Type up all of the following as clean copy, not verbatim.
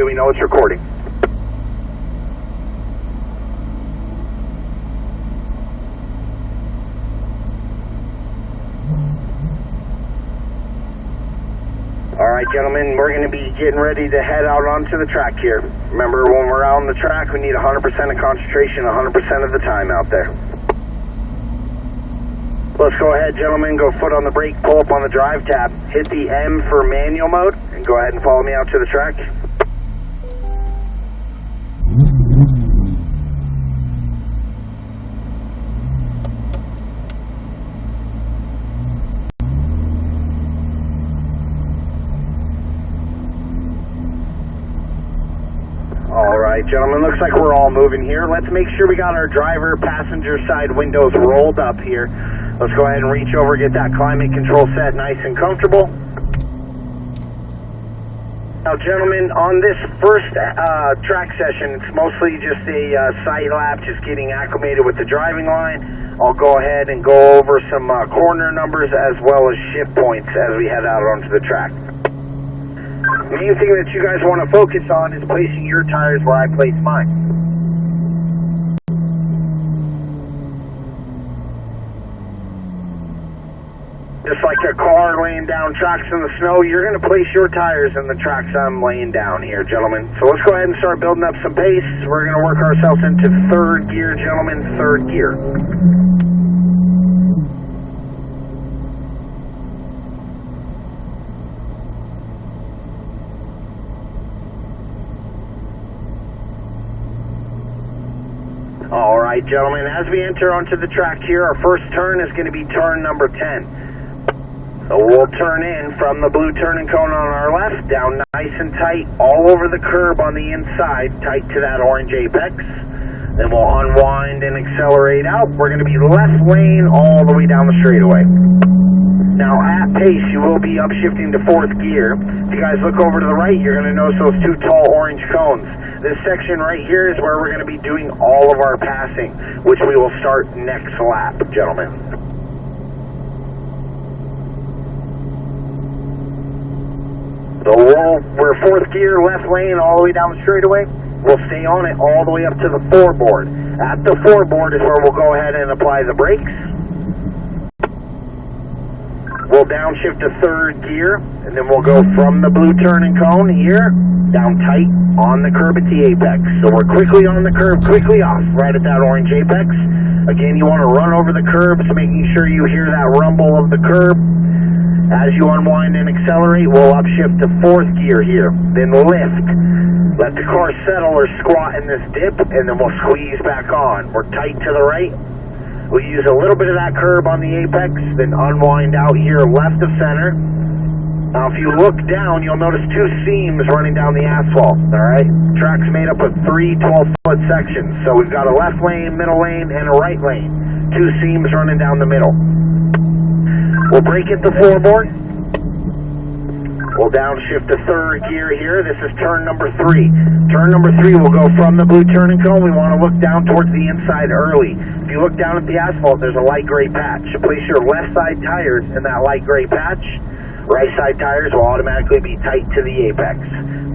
We know it's recording. Alright, gentlemen, we're going to be getting ready to head out onto the track here. Remember, when we're out on the track, we need 100% of concentration 100% of the time out there. Let's go ahead, gentlemen, go foot on the brake, pull up on the drive tab, hit the M for manual mode, and go ahead and follow me out to the track. Alright, gentlemen, looks like we're all moving here. Let's make sure we got our driver passenger side windows rolled up here. Let's go ahead and reach over, get that climate control set nice and comfortable. Now, gentlemen, on this first track session, it's mostly just a side lap, just getting acclimated with the driving line. I'll go ahead and go over some corner numbers as well as shift points as we head out onto the track. The main thing that you guys want to focus on is placing your tires where I place mine. Just like a car laying down tracks in the snow, you're going to place your tires in the tracks I'm laying down here, gentlemen. So let's go ahead and start building up some pace. We're going to work ourselves into third gear, gentlemen, third gear. Alright, gentlemen, as we enter onto the track here, our first turn is going to be turn number 10. So we'll turn in from the blue turning cone on our left, down nice and tight, all over the curb on the inside, tight to that orange apex. Then we'll unwind and accelerate out. We're going to be left lane all the way down the straightaway. Now at pace, you will be upshifting to fourth gear. If you guys look over to the right, you're going to notice those two tall orange cones. This section right here is where we're going to be doing all of our passing, which we will start next lap, gentlemen. So we're fourth gear, left lane, all the way down the straightaway. We'll stay on it all the way up to the four-board. At the four-board is where we'll go ahead and apply the brakes. We'll downshift to third gear, and then we'll go from the blue turning cone here, down tight on the curb at the apex. So we're quickly on the curb, quickly off, right at that orange apex. Again, you want to run over the curbs, making sure you hear that rumble of the curb. As you unwind and accelerate, we'll upshift to fourth gear here, then lift. Let the car settle or squat in this dip, and then we'll squeeze back on. We're tight to the right. We'll use a little bit of that curb on the apex, then unwind out here left of center. Now, if you look down, you'll notice two seams running down the asphalt, all right? Track's made up of three 12-foot sections. So we've got a left lane, middle lane, and a right lane. Two seams running down the middle. We'll brake at the floorboard. We'll downshift to third gear here. This is turn number 3. Turn number 3 will go from the blue turning cone. We want to look down towards the inside early. If you look down at the asphalt, there's a light gray patch. Place your left side tires in that light gray patch. Right side tires will automatically be tight to the apex.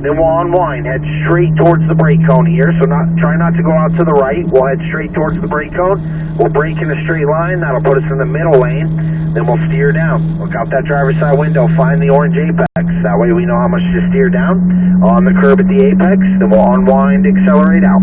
Then we'll unwind, head straight towards the brake cone here. So try not to go out to the right. We'll head straight towards the brake cone. We'll brake in a straight line. That'll put us in the middle lane. Then we'll steer down. Look out that driver's side window. Find the orange apex. That way we know how much to steer down. On the curb at the apex. Then we'll unwind, accelerate out.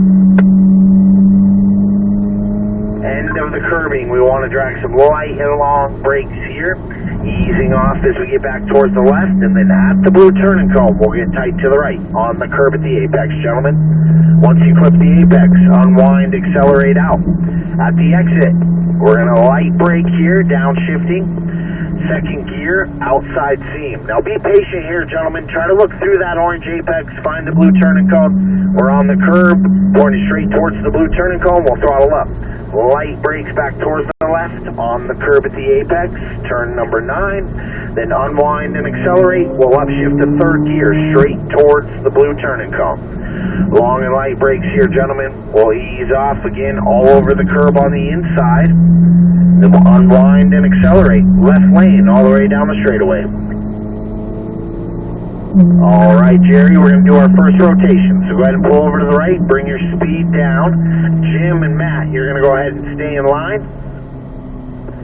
End of the curbing. We want to drag some light and long brakes here. Easing off as we get back towards the left, and then at the blue turning cone, we'll get tight to the right on the curb at the apex, gentlemen. Once you clip the apex, unwind, accelerate out. At the exit, we're going to light brake here, downshifting. Second gear, outside seam. Now be patient here, gentlemen. Try to look through that orange apex, find the blue turning cone. We're on the curb, pointing straight towards the blue turning cone. We'll throttle up. Light brakes back towards the left on the curb at the apex, turn number 9, then unwind and accelerate. We'll upshift to third gear, straight towards the blue turning cone. Long and light brakes here, gentlemen. We'll ease off again all over the curb on the inside. Then we'll unwind and accelerate. Left lane all the way down the straightaway. All right, Jerry, we're going to do our first rotation. So go ahead and pull over to the right, bring your speed down. Jim and Matt, you're going to go ahead and stay in line.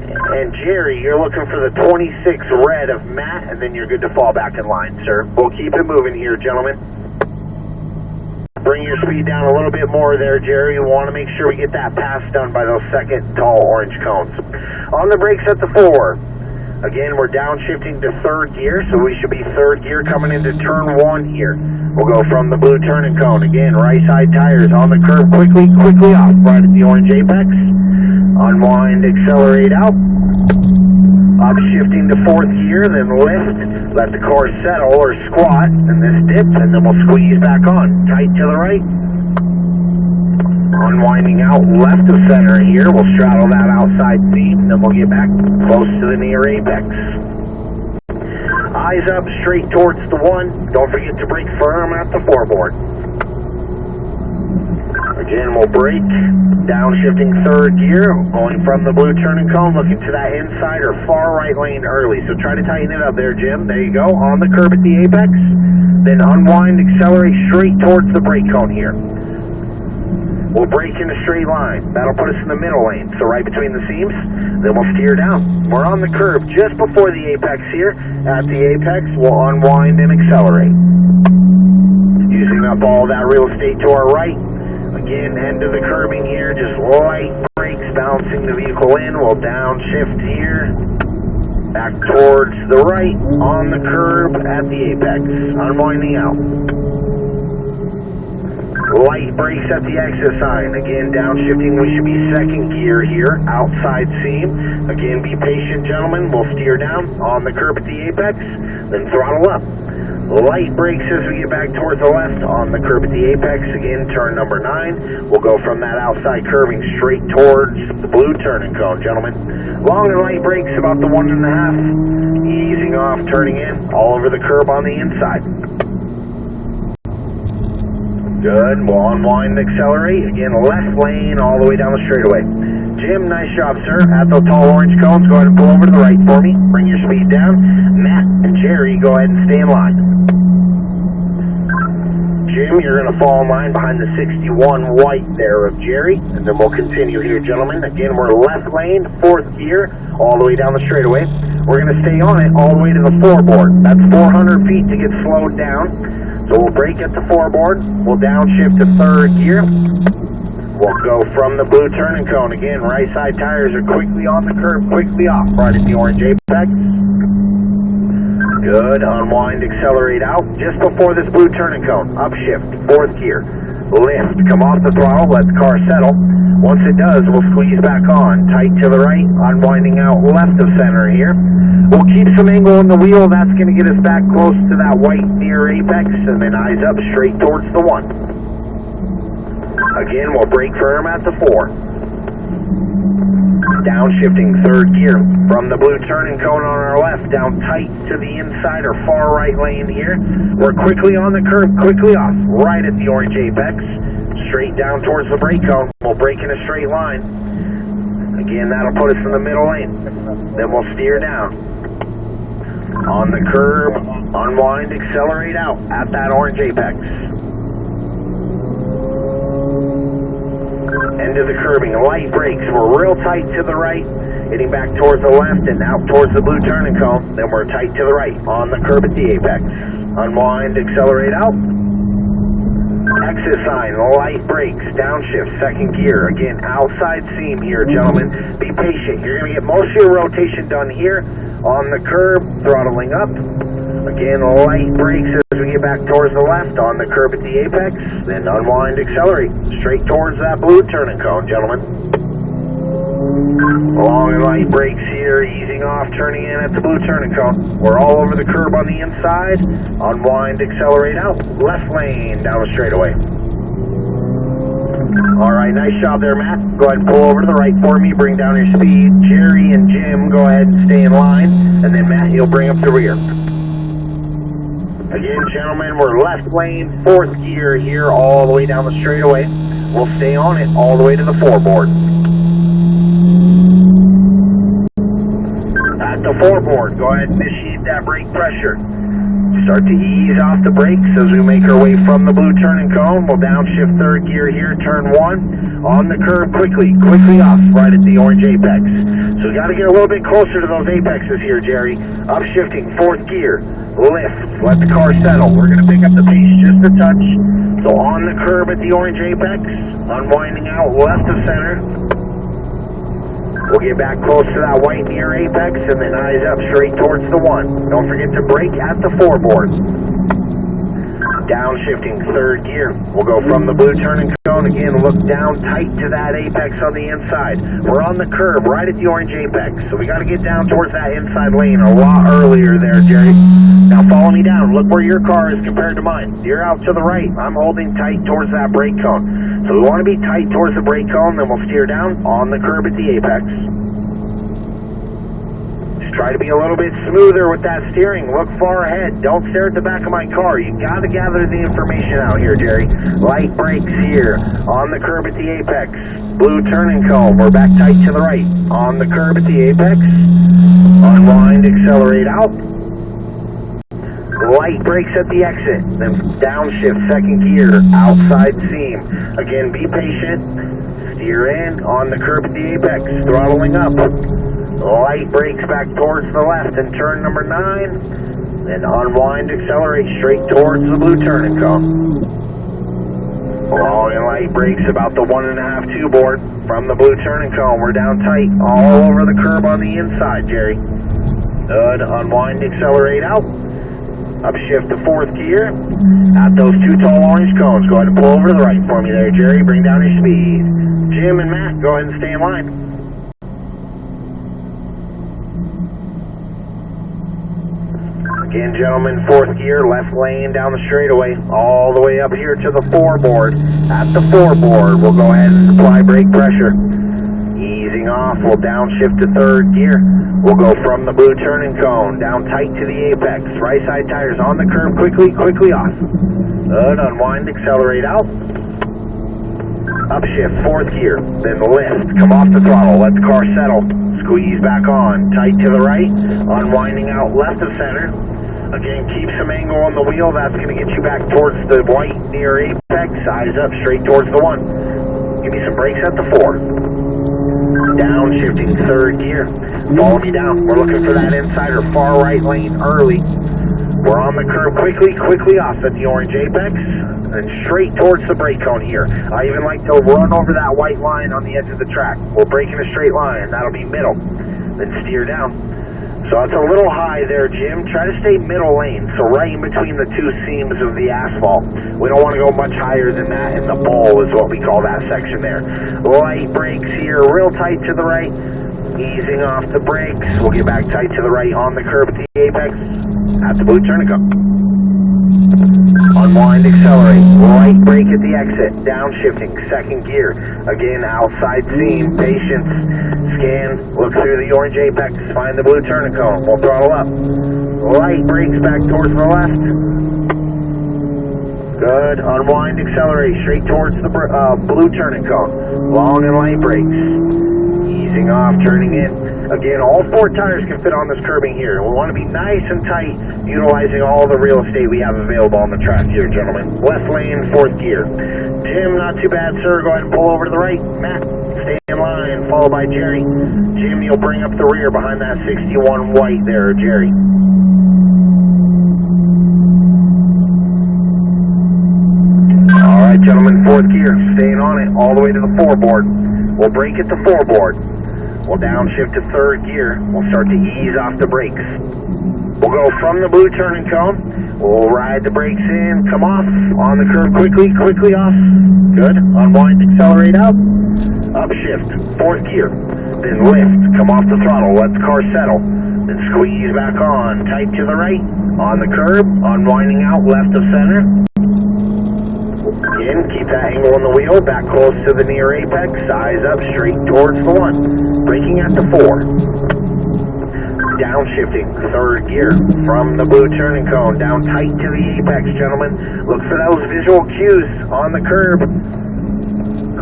And Jerry, you're looking for the 26 red of Matt, and then you're good to fall back in line, sir. We'll keep it moving here, gentlemen. Bring your speed down a little bit more there, Jerry. We want to make sure we get that pass done by those second tall orange cones. On the brakes at the 4. Again, we're downshifting to third gear, so we should be third gear coming into turn 1 here. We'll go from the blue turning cone. Again, right side tires on the curb quickly off, right at the orange apex. Unwind, accelerate out. Upshifting to fourth gear, then lift. Let the car settle or squat, and this dips, and then we'll squeeze back on. Tight to the right. Unwinding out left of center here. We'll straddle that outside seam, then we'll get back close to the near apex. Eyes up, straight towards the 1. Don't forget to brake firm at the 4-board. Again, we'll brake. Downshifting third gear, going from the blue turning cone, looking to that inside or far right lane early. So try to tighten it up there, Jim. There you go. On the curb at the apex. Then unwind, accelerate straight towards the brake cone here. We'll brake in a straight line. That'll put us in the middle lane, so right between the seams. Then we'll steer down. We're on the curb just before the apex here. At the apex, we'll unwind and accelerate. Using up all that real estate to our right. Again, end of the curbing here, just light brakes, bouncing the vehicle in. We'll downshift here. Back towards the right, on the curb at the apex. Unwinding out. Light brakes at the exit sign. Again, downshifting, we should be second gear here, outside seam. Again, be patient, gentlemen. We'll steer down on the curb at the apex, then throttle up. Light brakes as we get back towards the left on the curb at the apex. Again, turn number 9. We'll go from that outside curving straight towards the blue turning cone, gentlemen. Long and light brakes about the 1.5. Easing off, turning in, all over the curb on the inside. Good. We'll unwind and accelerate. Again, left lane all the way down the straightaway. Jim, nice job, sir. At those tall orange cones, go ahead and pull over to the right for me. Bring your speed down. Matt and Jerry, go ahead and stay in line. Jim, you're going to fall in line behind the 61 white there of Jerry, and then we'll continue here, gentlemen. Again, we're left lane, fourth gear, all the way down the straightaway. We're going to stay on it all the way to the 4-board. That's 400 feet to get slowed down. So we'll brake at the 4-board. We'll downshift to third gear. We'll go from the blue turning cone. Again, right side tires are quickly on the curb, quickly off, right at the orange apex. Good. Unwind, accelerate out. Just before this blue turning cone, upshift, fourth gear. Lift, come off the throttle, let the car settle. Once it does, we'll squeeze back on. Tight to the right, unwinding out left of center here. We'll keep some angle in the wheel. That's going to get us back close to that white near apex, and then eyes up straight towards the 1. Again, we'll brake firm at the 4. Downshifting third gear from the blue turning cone on our left, down tight to the inside or far right lane here. We're quickly on the curb, quickly off, right at the orange apex. Straight down towards the brake cone. We'll brake in a straight line. Again, that'll put us in the middle lane. Then we'll steer down. On the curb, unwind, accelerate out at that orange apex. End of the curbing, light brakes. We're real tight to the right, heading back towards the left and out towards the blue turning cone. Then we're tight to the right on the curb at the apex. Unwind, accelerate out. Exit sign, light brakes, downshift, second gear. Again, outside seam here, gentlemen. Be patient. You're going to get most of your rotation done here on the curb, throttling up. Again, light brakes as we get back towards the left on the curb at the apex. Then unwind, accelerate. Straight towards that blue turning cone, gentlemen. Long and light brakes here, easing off, turning in at the blue turning cone. We're all over the curb on the inside. Unwind, accelerate out. Left lane down the straightaway. All right, nice job there, Matt. Go ahead and pull over to the right for me. Bring down your speed. Jerry and Jim, go ahead and stay in line. And then, Matt, you'll bring up the rear. Again, gentlemen, we're left lane, fourth gear here, all the way down the straightaway. We'll stay on it all the way to the 4-board. At the 4-board, go ahead and initiate that brake pressure. Start to ease off the brakes as we make our way from the blue turning cone. We'll downshift third gear here, turn 1. On the curve quickly off right at the orange apex. So we got to get a little bit closer to those apexes here, Jerry. Upshifting, fourth gear, lift, let the car settle. We're going to pick up the pace just a touch. So on the curb at the orange apex, unwinding out left of center. We'll get back close to that white near apex and then eyes up straight towards the 1. Don't forget to brake at the 4 board. Downshifting third gear. We'll go from the blue turning cone again, look down tight to that apex on the inside. We're on the curb right at the orange apex, so we got to get down towards that inside lane a lot earlier there, Jerry. Now follow me down. Look where your car is compared to mine. You're out to the right. I'm holding tight towards that brake cone. So we want to be tight towards the brake cone, then we'll steer down on the curb at the apex. Try to be a little bit smoother with that steering. Look far ahead. Don't stare at the back of my car. You got to gather the information out here, Jerry. Light brakes here. On the curb at the apex. Blue turning cone. We're back tight to the right. On the curb at the apex. Unwind, accelerate out. Light brakes at the exit. Then downshift second gear. Outside seam. Again, be patient. Steer in. On the curb at the apex. Throttling up. Light brakes back towards the left and turn number 9. Then unwind, accelerate straight towards the blue turning cone. Long and light brakes about the 1.5-2 board. From the blue turning cone, we're down tight all over the curb on the inside, Jerry. Good. Unwind, accelerate out. Upshift to fourth gear. At those 2 tall orange cones, go ahead and pull over to the right for me there, Jerry. Bring down your speed. Jim and Matt, go ahead and stay in line. Again, gentlemen, fourth gear, left lane down the straightaway, all the way up here to the 4 board. At the 4 board, we'll go ahead and apply brake pressure. Easing off, we'll downshift to third gear. We'll go from the blue turning cone, down tight to the apex. Right side tires on the curb, quickly off. Good, unwind, accelerate out. Upshift, fourth gear, then lift, come off the throttle, let the car settle. Squeeze back on, tight to the right, unwinding out left of center. Again, keep some angle on the wheel. That's going to get you back towards the white near apex. Eyes up, straight towards the 1. Give me some brakes at the 4. Downshifting third gear. Follow me down. We're looking for that insider far right lane early. We're on the curb quickly off at the orange apex. And straight towards the brake cone here. I even like to run over that white line on the edge of the track. We'll brake in a straight line. That'll be middle. Then steer down. So it's a little high there, Jim. Try to stay middle lane, so right in between the 2 seams of the asphalt. We don't want to go much higher than that, and the bowl is what we call that section there. Light brakes here, real tight to the right. Easing off the brakes. We'll get back tight to the right on the curb at the apex. At the blue turning cone. Unwind, accelerate. Light brake at the exit. Downshifting, second gear. Again, outside seam. Patience. Scan. Look through the orange apex. Find the blue turning cone. We'll throttle up. Light brakes back towards the left. Good. Unwind, accelerate. Straight towards the blue turning cone. Long and light brakes. Easing off, turning in. Again, all 4 tires can fit on this curbing here. We want to be nice and tight, utilizing all the real estate we have available on the track here, gentlemen. Left lane, fourth gear. Jim, not too bad, sir. Go ahead and pull over to the right. Matt, stay in line, followed by Jerry. Jim, you'll bring up the rear behind that 61 white there, Jerry. All right, gentlemen, fourth gear. Staying on it all the way to the 4 board. We'll brake at the 4 board. We'll downshift to third gear. We'll start to ease off the brakes. We'll go from the blue turning cone. We'll ride the brakes in, come off, on the curb quickly off. Good. Unwind, accelerate out. Upshift, fourth gear. Then lift, come off the throttle, let the car settle. Then squeeze back on, tight to the right. On the curb, unwinding out left of center. In, keep that angle on the wheel, back close to the near apex, eyes up, straight towards the 1. Braking at the 4. Downshifting, third gear, from the blue turning cone, down tight to the apex, gentlemen. Look for those visual cues on the curb.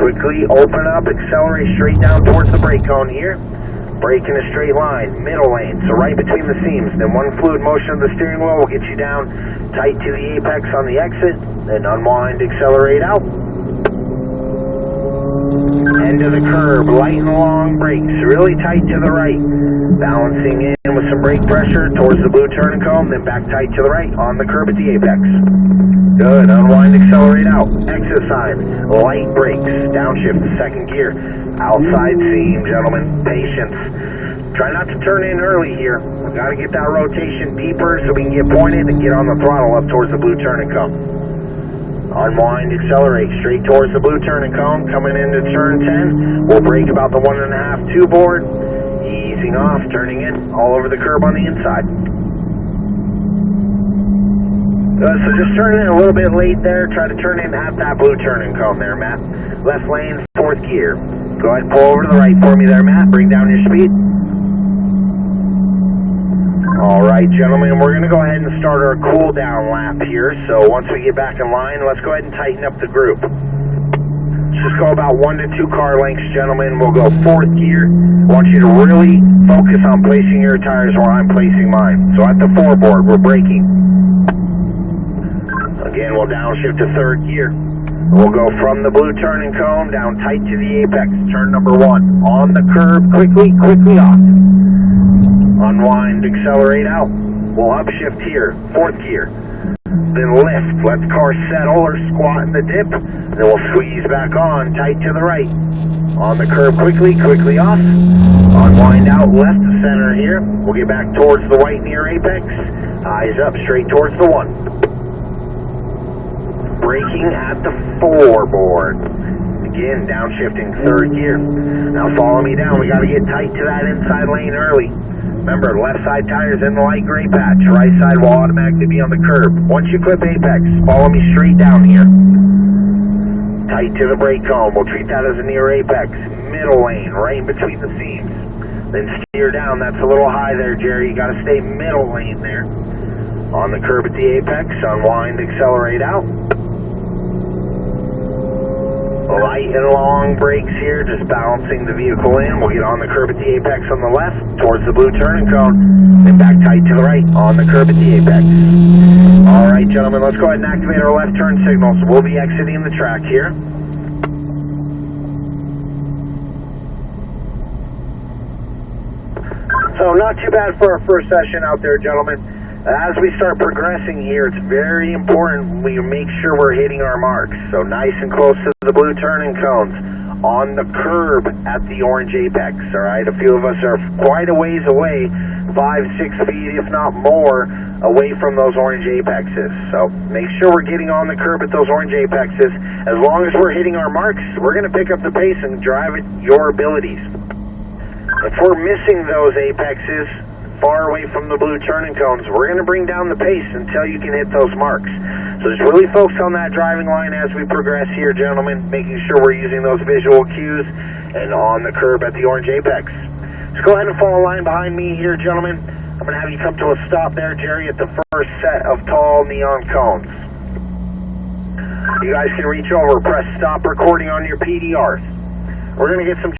Quickly open up, accelerate straight down towards the brake cone here. Brake in a straight line, middle lane, so right between the seams. Then one fluid motion of the steering wheel will get you down tight to the apex on the exit, then unwind, accelerate out. End of the curb, light and long brakes, really tight to the right. Balancing in with some brake pressure towards the blue turning cone, then back tight to the right on the curb at the apex. Good, unwind, accelerate out. Exit sign, light brakes, downshift to second gear. Outside seam, gentlemen, patience. Try not to turn in early here. We gotta get that rotation deeper so we can get pointed and get on the throttle up towards the blue turning cone. Unwind, accelerate, straight towards the blue turning cone, coming into turn 10. We'll brake about the 1.5, 2 board. Easing off, turning in, all over the curb on the inside. So just turn in a little bit late there. Try to turn in at that blue turning cone there, Matt. Left lane, 4th gear. Go ahead and pull over to the right for me there, Matt. Bring down your speed. All right, gentlemen, we're going to go ahead and start our cool down lap here. So once we get back in line, let's go ahead and tighten up the group. Let's just go about 1 to 2 car lengths, gentlemen. We'll go 4th gear. I want you to really focus on placing your tires where I'm placing mine. So at the 4 board, we're braking. Again, we'll downshift to 3rd gear. We'll go from the blue turning cone down tight to the apex, turn number 1. On the curb, quickly off. Unwind, accelerate out. We'll upshift here, 4th gear. Then lift, let the car settle or squat in the dip. Then we'll squeeze back on, tight to the right. On the curb, quickly off. Unwind out, left to center here. We'll get back towards the white near apex. Eyes up, straight towards the 1. Braking at the 4 board. Again, downshifting 3rd gear. Now follow me down. We got to get tight to that inside lane early. Remember, left side tire's in the light gray patch. Right side will automatically be on the curb. Once you clip apex, follow me straight down here. Tight to the brake cone. We'll treat that as a near apex. Middle lane, right in between the seams. Then steer down. That's a little high there, Jerry. You got to stay middle lane there. On the curb at the apex, unwind, accelerate out. Light and long brakes here, just balancing the vehicle in. We'll get on the curb at the apex on the left, towards the blue turning cone, then back tight to the right, on the curb at the apex. All right, gentlemen, let's go ahead and activate our left turn signals. We'll be exiting the track here. So not too bad for our first session out there, gentlemen. As we start progressing here, it's very important we make sure we're hitting our marks. So nice and close to the blue turning cones, on the curb at the orange apex, all right? A few of us are quite a ways away, 5-6 feet, if not more, away from those orange apexes. So make sure we're getting on the curb at those orange apexes. As long as we're hitting our marks, we're going to pick up the pace and drive at your abilities. If we're missing those apexes, far away from the blue turning cones, we're going to bring down the pace until you can hit those marks. So just really focus on that driving line as we progress here, gentlemen, making sure we're using those visual cues and on the curb at the orange apex. Just go ahead and follow line behind me here, gentlemen. I'm going to have you come to a stop there, Jerry, at the first set of tall neon cones. You guys can reach over, press stop recording on your PDRs. We're going to get some